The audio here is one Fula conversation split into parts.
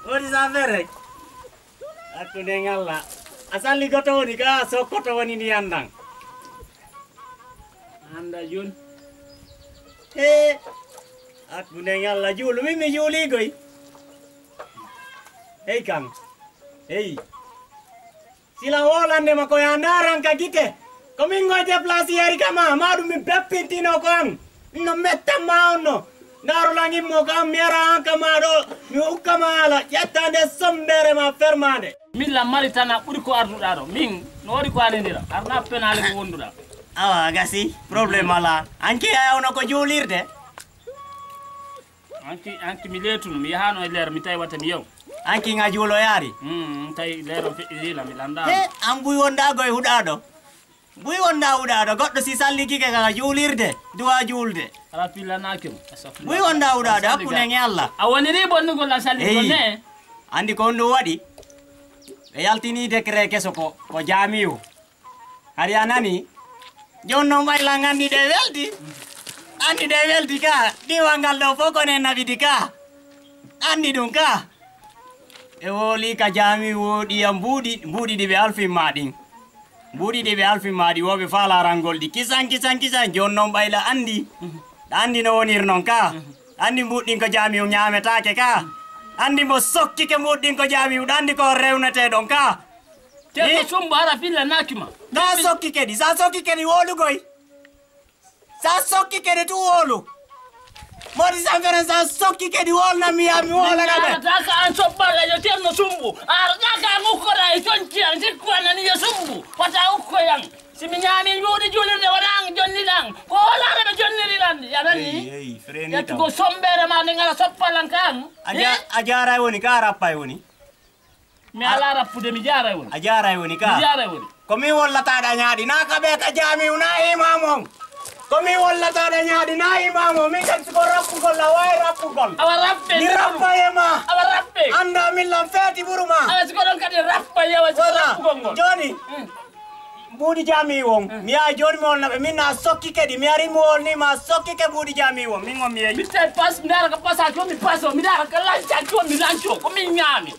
What is that? Aku dengarlah. Asal ni kota ni kah, so kota ni ni andang. Anda Jun. Aku dengarlah Jul, mimi Juli goi. Hey Kang. Hey. Sila wala ne mako yandarang kagike. Komingo aja plasi hari kama, madu mi bepintino Kang. No metta mauno. Naru langi mo kam mera kamado mi ukamala yatande sombere ma fermande. Min la maritana ɓuri ko arduɗa ɗo min no waɗi ko anendira arna penale ko wonduɗa awa gasi probléme ala anki ayawno ko juulirde anki mi leetuno mi yahano e leer mi tawi watta mi yew anki nga juulo yaari tawi leero feƴƴirila mi landa an buy wondago e huɗaɗo buy wonda huɗaɗo goɗɗo si salli kike kaka juulirde duwa juulde ala pillanakimo buy wonda huɗaɗo hakkude nge Allah a woniri bonnugol a salli gonne andi ko on ɗum waɗi e yaltini décret keso ko jaamiwo hari a nani jon noon ɓayla gandi ɗe welti andi ɗe welti ka ɗiwa ngal ɗo fof kone nabidi ka andi ɗum ka e woli ka jaamiwo ɗiyam mbuuɗi ɗi ɓe alfimma ɗin mbuuɗi ɗi ɓe alfimma ɗi woɓe falarangol ɗi kisan jon noon ɓayla andi andi no wonir noon ka andi mbuɗɗin ko jaamiwo ñametake ka andi mo sokkike mbuɗɗin ko jaamiwo andi ko rewnete ɗon ka te sumbo ara filla nakima sa sokkike ɗi wolugoy sa sokkike ɗi tu wolu modi sanferen sa sokkike ɗi wolna mi wolanaɓe taka an sobbaga yo terno sumbu taka an ukkoɗa e conciyan sikkuanani yo sumbu wata ukkoyan simi ñaami juuɗi julirde wonang jonniɗan ko wolaɗo ɓe jonniriɗan yanani yettugo sombere ma nde ngara soppalan kan a jaray woni ka rappay woni mi ala rappude mi jaray woni a jaray woni ka mi jaray woni komi wollataɗa ñaaɗi na kaɓe ka jaamiw na imamon komi wollataɗa ñaaɗi na imamon min kam siko rappugol a wawi rappugol awa rappe mi rappayema awa rappe anda millan feeti ɓuruma awa siko ɗon kadi rappayewa siko rappugol ngol joni mbuuɗi jaamiwon mi yaha joni mi wolnaɓe min na sokkike ɗi mi ari mi wolnima sokkike mbuuɗi jaamiwon min on mi yeeyi mi tawi pas mi dara ko passage o mi passe o mi dara ko lancanti o mi lanco ko min ñaami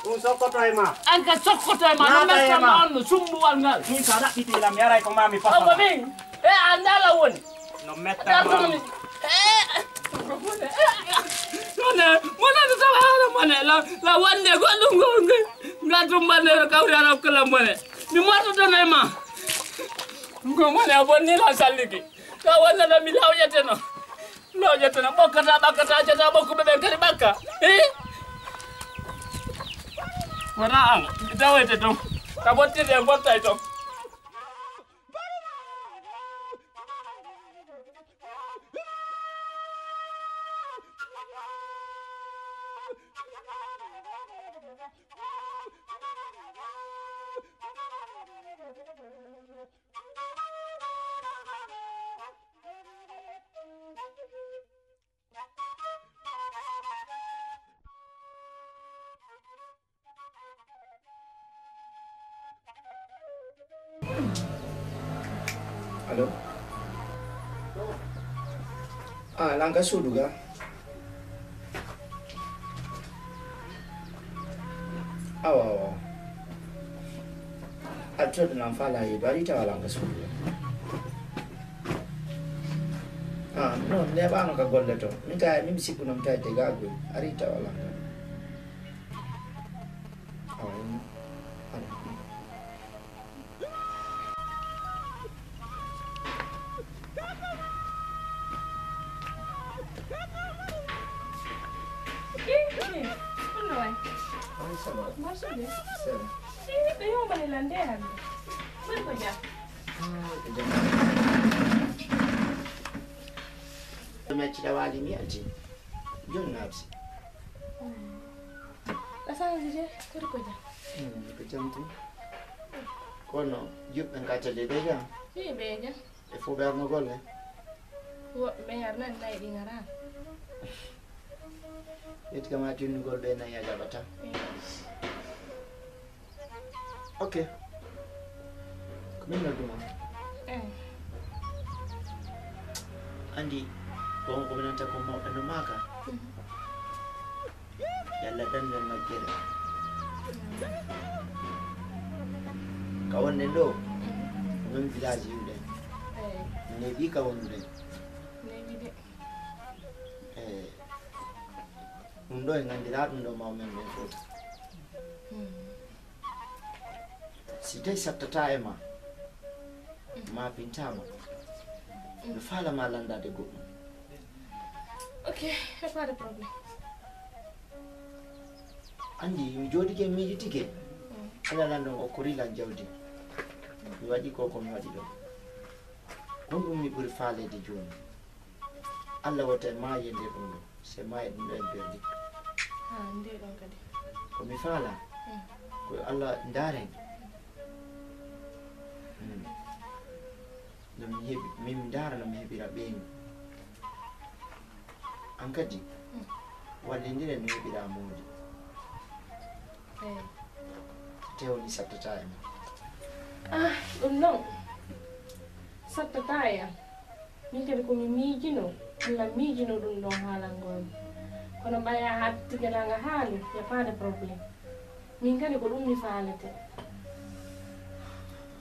ɗum sokkoto e ma an ka sokkoto e ma no mestama on no sumbuwal ngal min sa ɗaɓɓitilam mi aray ko mami papa ko min e andala woni no mettama Mone, monano tawa hala mone la wande goɗɗum gonge ngatum bandero kawri arab kala mone mi mortotono e ma ko mone a bonnila salliki ka wonnano mi lawƴeteno ɓokkata ɓakkata jata ɓokkuɓe ɓen kadi ɓakka wona an dawete ton ka bottirde e botta e ton Halo? Langkah sudu ga? Awa. Atro da nan fala yi bari ta langkah sudu. No, ne ba no ka golle to. Minta mi bisi kuno mta te gago. Ari ta wala. Ci da wali mi alji jon nabsi asana je ko ja ko jamtu kono yup en ka tade deja si beja e fo ber no golle wo be yarna nay di ngara et kama tin gol be na ya jabata okay min na duma andi ko nanta ko mawɗo maka yalla dangal majjere ka wonne ɗo min village yimɓe neeɓi ka wondude ɗum ɗo e gandira ɗum ɗo mawmen ɓen fof si tawi sattata e ma pintama no falama landade goɗɗum. Ok, pas de problème. Andi mi joɗike miijitike ala landon o korilan jawdi mi waɗi ko mi waɗi ɗo ɗum ɗum mi ɓuri faalede joni Allah wota e maaye nde ɗum ɗo se maaye ɗum ɗo en perdi Nde ɗon kadi komi faala ko Allah ndaren min ndara no mi heɓira ɓeygu an kadi wallidiren no heɓira moodi tewni sattata e ma ɗum noon sattata e am min kadi komi miijino Allah miijino ɗum ɗon haalangol kono ɓaya ha tigalanga haali y a pas de probléme min kadi ko ɗum mi faalete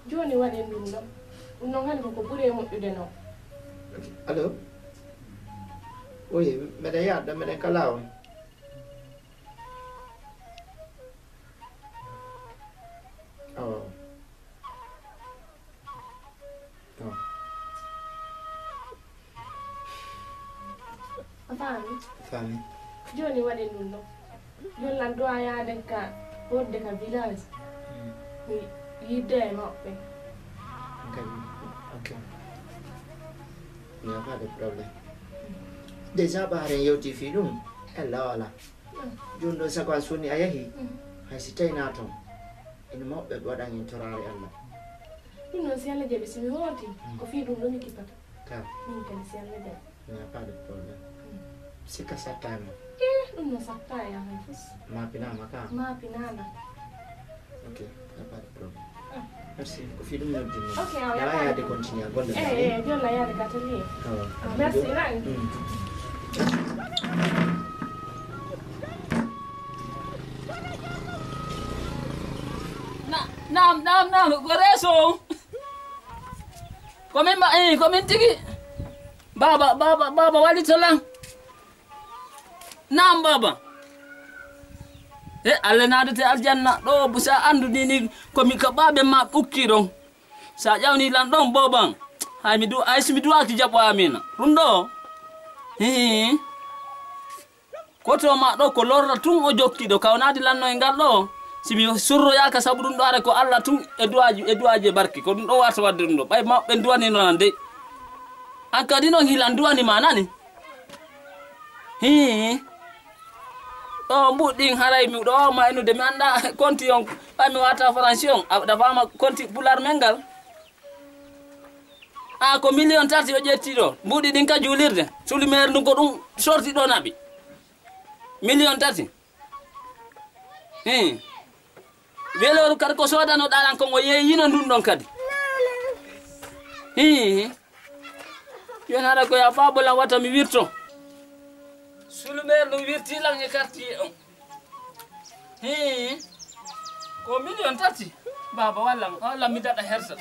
joni waɗen ɗum ɗon ɗum noon kadi koko ɓuuri e moƴƴude noon. Allo oui meɗen yadda meɗen kala on Fami joni waɗen ɗum ɗon jollan dowa yaade ka worde ka village yidde e maɓɓe. Ok il n'y a pas de problème déjà ɓaaren yewti fi ɗum ella wala joni ɗo sago a soni a yahi hay si tawina toon ene mawɓe ɓe waɗan hen torare Allah ɗum noon si Allah jaɓi somi hooti ko fi ɗum ɗo mi kippata ka min kadi si Allah jaɓi il n'y a pas de problème sikka sattama ɗum no satta e am hay fos mapinama ka mapinama. Ok il n'y a pas de problème merci ko fi ɗum noddini Ok yawa yaade continue a golle jolla yaade ka to li merci nan Nam goreso komin tigi baba wali tolan nam baba Allah nadate aljanna ɗo busa andudi ni komi kaɓaɓe ma ɓukki ɗon sa ƴawni lan ɗon boban hay simi duwaki jaɓo amina ɗum ɗo koto ma ɗo ko lorra tun o jokkiɗo kawnadi lanno e ngal ɗo simi surroyaka saabu ɗum ɗo ara ko Allah tun e duwaji barki ko ɗum ɗo warta wadde ɗum ɗo ɓay mawɓe duwani noon de an kadi noon hilan duwani ma nani ɗo mbuɗɗin haray mi ɗo ma enude mi anda konti on ɓay mi wata français on aɗa fama konti pular men ngal ko million 3 o ƴetti ɗo mbuɗi ɗin ka juulirde sulimaire ndu ko ɗum sorti ɗo naɓi million 3 weloru kadi ko sodano ɗaɗan kon o yeeyino ndun ɗon kadi joni haɗa ko ya fabolan watta mi wirto sulumaire ɗum wirtilan e quartier on ko million 3 baba wallam mi daɗa hersa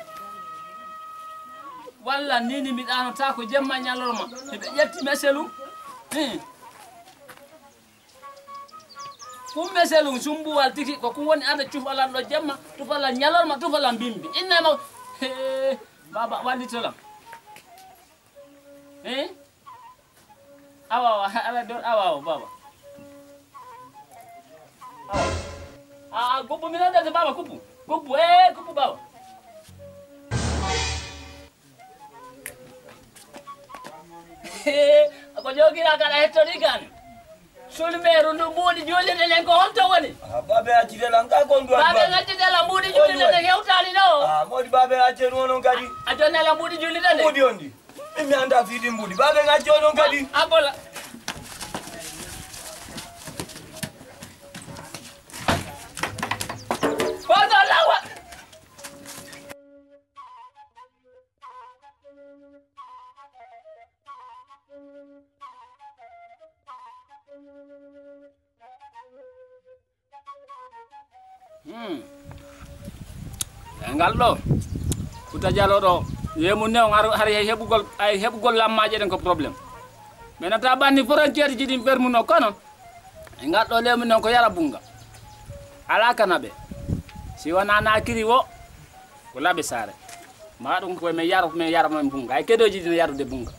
walla nini mi ɗanota ko jemma ñalorma eɓe ƴetti meselum kum meselum sumbuwal tiki ko kum woni ada cufalan ɗo jemma tufalan ñalorma tufalan bimbi innema baba wallitolam awawa baba gubbu minodete baba gubbu gubbu baba ko jogira kala hettoni kan sulmeru ndu mbuuɗi juulirde nden ko honto woni babe accitela nga kon duwan babe ngaccitela mbuuɗi juulirde nden hewtani ɗo modi babe accen wonon kadi a jonnela mbuuɗi juulirde nde mbuuɗi on ndi mi anda fiiɗi mbuuɗi babe ngacci onon kadi abola oto lawa Engal do. Kuta jalo do. Yemu new hari hebugol lammaje den ko problem. Menata bandi frontière jidi permuno kono. Engal do lemu non ko yara bunga. Ala kanabe. Si wana na kiri wo. Ko labe sare. Ma dum ko me yaro men bunga. Ay kedo jidi yaro de bunga.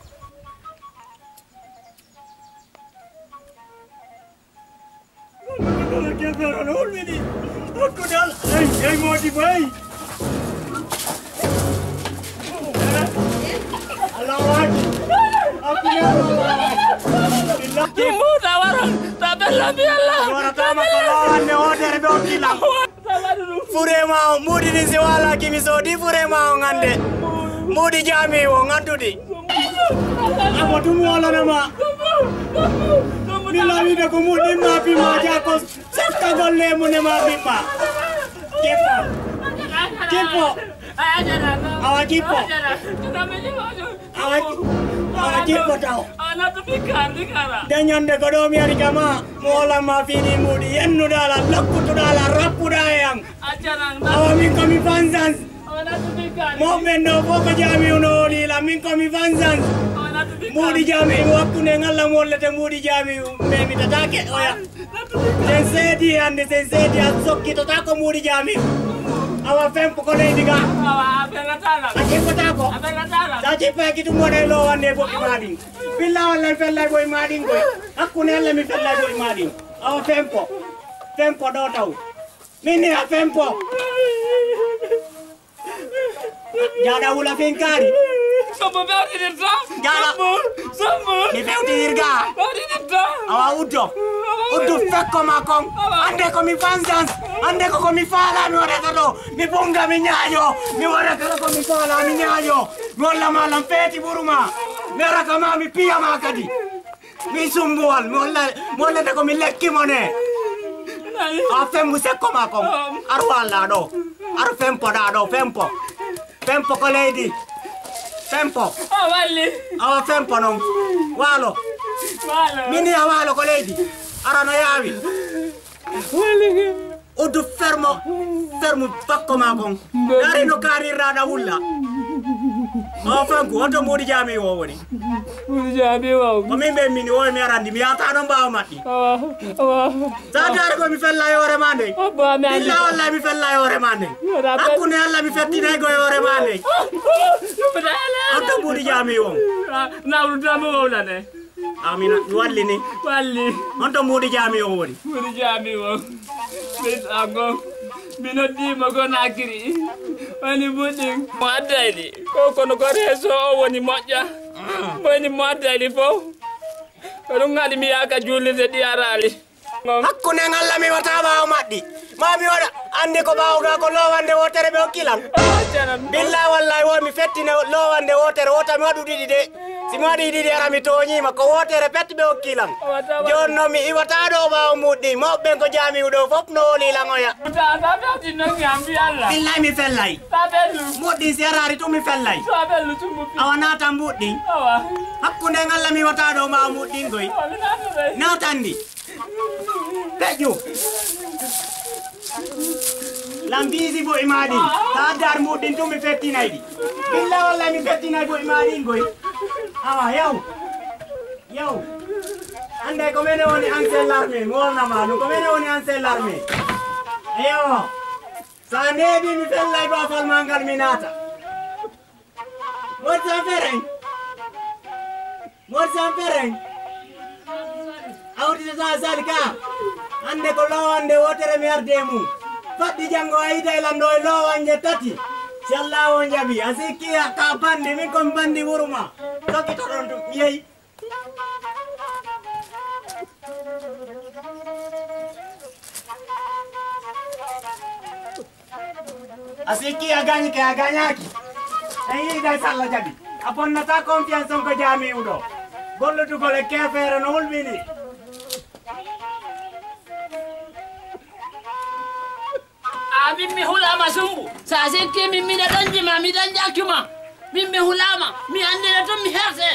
Furema mudi ni siwala kimisodi furema ngande mudi jami wo ngandudi amatu wala nama Mila vida ko mudi mapi maja ko sakta golle mune mapi ma Kipo awa kipo tau Denyande kodo miari kama mola mafini mudi yennu dala lakkutu dala rappu dayang awa min komi fansans mo benno foko jami uno lila min komi fansans mudi jami wakkune ngalla mollete mudi jami memi tatake oya sensedi ande sensedi asokki tatako mudi jami awa fempo ko ley diga awa belatala akipo tako saji pa kitu mode lo wande bo imadi billa wala fella boy madi ngoy akune alla mi fella boy madi awa fempo do taw mini a fempo jada wula finkari Sopo berdi dita jada Sopo ni fewti dirga berdi dita awa uddo fekko makon ande ko mi fansans ande ko mi fala mi wada do mi bonga mi nyaayo mi wada ko mi fala mi nyaayo wala malam peti buruma mera kama mi piya makadi mi sumbual molla de ko mi lekki mone afem musekko makon arwala do ar fempo da do fempo ko lady fempo awali awa fempo non walo mini awalo ko lady arano yawi udu fermo pakko makon dari no kari rada wulla awa fanku oto mudi jami wo woni ko min be mini wo mi arandi mi ata don bawo matti zadar ko mi fella yore mande illa wallahi mi fella yore mande akune alla mi fettina go yore mande oto mudi jami wo nawru damo wala ne amina walli onto mudi jami wo woni mudi jami wo bis ago minodi mago nakiri wani buding madali ko no reso woni moja woni madali fo ko ngadi mi aka julide di arali hakkune ngalla mi wata bawo maddi mami wada ande ko bawo ga ko lowande wotere be okkilan billahi wallahi wo mi fettine lowande wotere wota mi wadu didi de simi wadi didi ara mi toñima ko wotere petti be okkilan jonno mi iwata do bawo muddi mobbe ko jami udo fop no lila ngoya billahi mi fellay muddi serari tu mi fellay awana tambuddi hakkunde ngalla mi wata do bawo muddi ngoy natandi Peju Lambizi bo imadi Tadar mudin tu mi fetti naidi Billa wala mi fetti naidi bo imadi ngoy awa yow ande ko mene woni ansel l'armée ngolna manu ko mene woni ansel l'armée yo sa nebi mi fellay ba fal mangal minata Morsa fereng awdi sa salika ande ko lawande wotere mi ardemu faddi jango ayida lando lawanje tati si Allah on jabi asiki ka bandi min ko bandi wuruma toki to don yeyi asiki aganyaki ayi dai salla jabi apon nata confiance ko jami udo gollo tu ko le kefere no ulbini mimmi hulama sumbu sa sekke mimmi da danjima mi danjakuma mimmi hulama mi andira to mi herte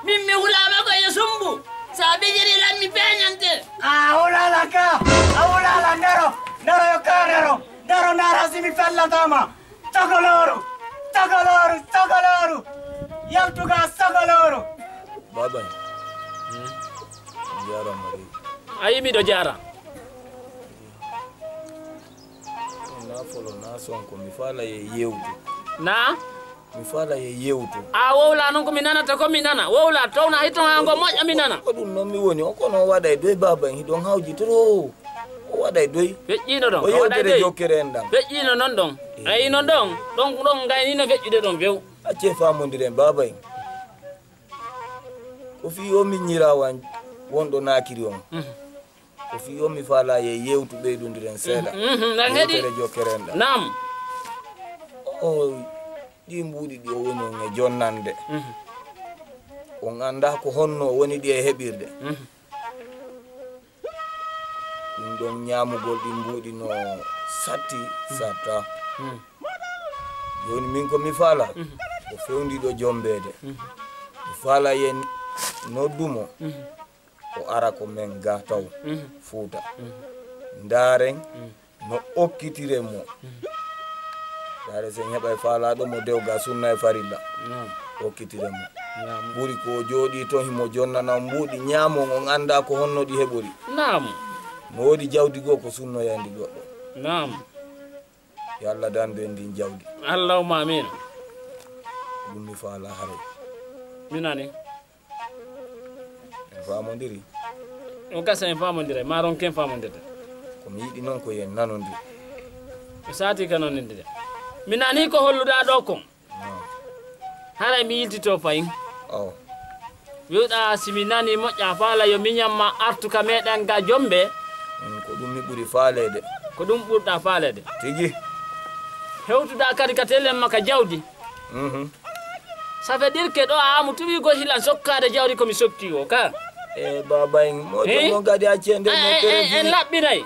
mimmi hulama ko ya sumbu sa bejiri lammi peñante hulala ka hulala ndaro yo kanero Salatama, Tokoloru, Tokoloru, Tokoloru, Yaltuga Sokoloru. Baba. Jara mari. Ayi mi do jara. Na folo na son ko mi fala ye yewtu. Na? Mi fala ye yewtu. A wowla non ko mi nana ta ko mi nana. Wowla tawna hiton hango moƴƴa mi nana. Ko dum non mi woni o kono waɗay doy baba en hidon hawji toro. O waɗay doy. Feƴƴino ɗon. O yewtere jokkere en ɗam. Feƴƴino non ɗon. Ayi non ɗon. Ɗon gaynino feƴƴude ɗon bew. Acce famodiren baba en. Ko fi o min ñirawan wonɗo nakiri on. Ko fi o mi fala ye yewtu ɓeydodiren seeɗa. Yewtere jokkere en ɗam. Nam. O ɗi mbuuɗi ɗi o woni on e jonnande. On anda ko honno woni ɗi e heɓirde. Ɗum ɗon ñamugol ɗi mbuuɗi no satti satta. Joni min ko mi faala ko fewndiɗo jombede. Mi faala yen noddumo o ara ko men ga taw Fuuta. Ndaren no okkitire mo. Dare sen heɓa e faalaɗo mo dewga sunna e farilla. Okkitire mo. Ɓuri ko jooɗi to himo jonnana mbuuɗi ñaamon on anda ko honno ɗi heɓori. Nam. No woodi jawdi goo ko sunnoyandi goɗɗo. Nam. Yo Allah dandu en ndin jawdi. Allahumma amin. Ɗum mi faala haray. Minani. En famodiri. O gasa en famodire maron ken famodirde. Ko mi yiɗi noon ko yen nanodir. O sati ka noon ndide. Minani ko holluɗa ɗo kon. Haray mi yiltito fayin. Aw. Wiuɗa simi nani moƴƴa faala yo miñamma artuka meɗen ga jombe. Ko ɗum mi ɓuri faalede. Ko ɗum ɓurɗa faalede. Tigi. Hewtuɗa kadi ka tellen makka jawdi. Ça veut dire que ɗo a amu tuwi go hilan sokkade jawdi komi sokki o ka. E baba en moƴƴo mo gadi accende no télévision. En laɓɓinay.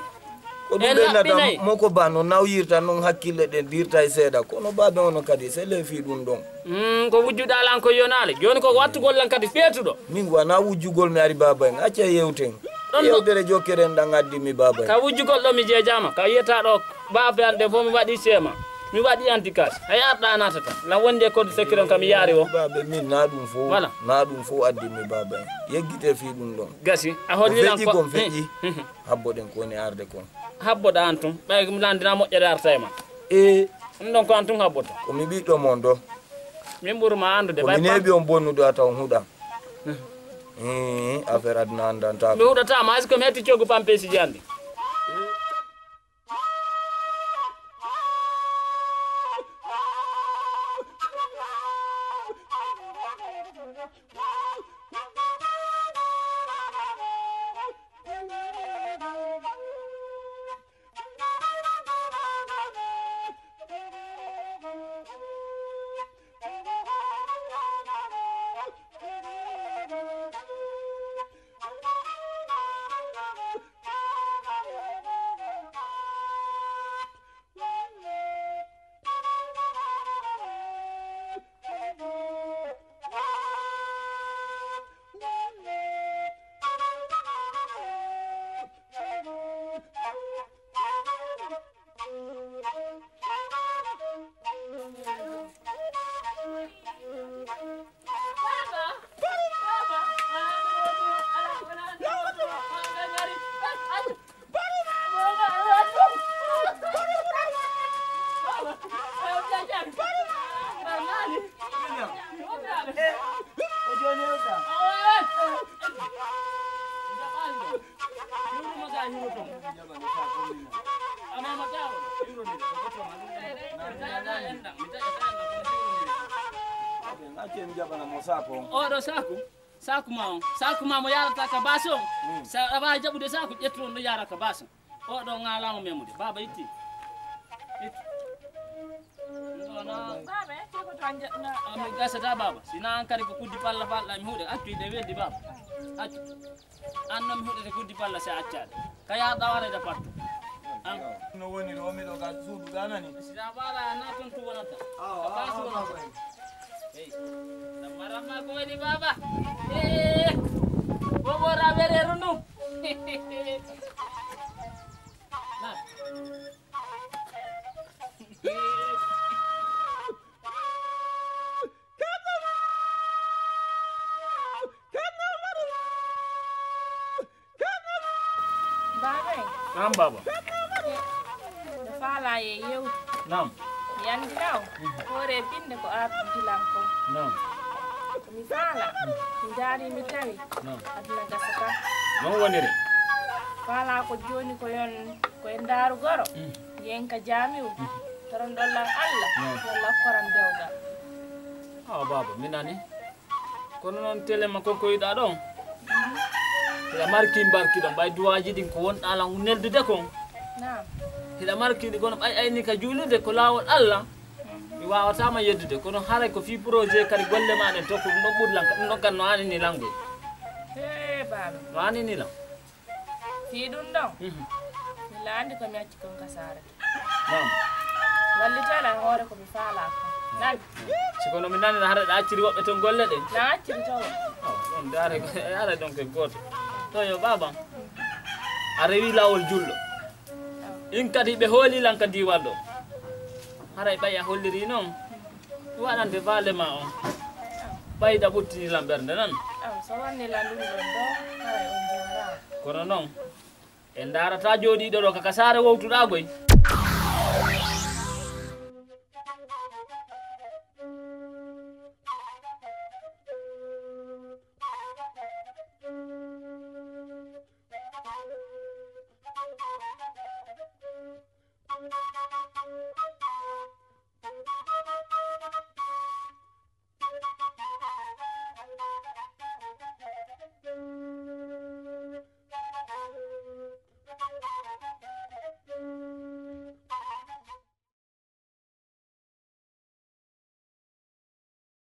Ko ɗum ɓennata moko ba no nawyirta noon hakkille ɗen dirta e seeɗa kono baɓe ono kadi se leefi ɗum ɗon. Ko wujjuɗa lan ko yonale joni ko wattugol lan kadi feetuɗo. Min wona wujjugol mi ari baba en acca yewten. Yewtere jokkere en ɗan addimi baba en. Ka wujjugol ɗo mi jeejama ka yiyata ɗo babe an ɗe fof mi waɗi sema. Mi waɗi antikas hay arɗa natata la wonde code secret kam yaari o babe min na ɗum fo voilà na ɗum fo addimi baba en yeggite fi ɗum ɗon gasi a hollilan ko feƴƴi habboɗen ko woni arde kon habboɗa an tun ɓay mi landina moƴƴere arta e ma ɗum ɗon ko an tun habboto ko mi ɓiɗɗo mon ɗo min ɓurma andude ko mi neeɓi on bonnuɗo a taw huɗa affaire Adouna On Andantako mi huɗatama hay so komi hetti coggu pampesi jandi oɗo saku ma mo yarata ka base o sa awa jaɓude saku ƴettu on ɗo yara ka base oɗo ngalamo memude baba itti mi gasata baba sina an kadi ko kuddi palla falɗa mi huuɗe accu de weddi baba accu an noon mi huuɗete kuddi palla se accade ka yarɗa warede pattu no woni ɗo miɗo ga suudu ganani sina ɓaala na toon tu wonata ka base wonata Marama ko ini baba. Bobo rabere runu. Nah. Nam baba. Da fala ye yew. Nam. Yandi daw. Hore binde ko abdilan ko. Nam. Mi fala. Mi dari mi tawi. Nam. Aduna gasata. Non wonire. Fala ko joni ko yon ko en daru goro. Yenka jamiu. Toron dollan Allah. Wala koram dewga. Ah baba minani. Kono non tele ma ko yida don. Ila marki mbarki don bay duwaji din ko won ala neldude ko. Naam. Ila marki di kono ay ni ka julude ko lawol Allah. Mi wawata ma yeddude kono haray ko fi projet kadi golle ma den to ko no budlan no kan no ani ni langue. Baba. No ani ni la. Fi dun don. Mi landi ko mi acci kon kasare. Nam. Walli tala hore ko mi fala ko. Nan. Sikono mi nani hara da acciri wobbe ton golle de. Na acciri taw. Don dare ko ara don ko goto. To yo baba. Arewi lawol jullo. In kadi be holi lan kadi waldo. Haray baya holliri non. Wadante vale ma on. Bayda butti lamberde nan. So wanni landum don do haray on jara. Kono non. En darata jodi do ka kasare wowtuda goy.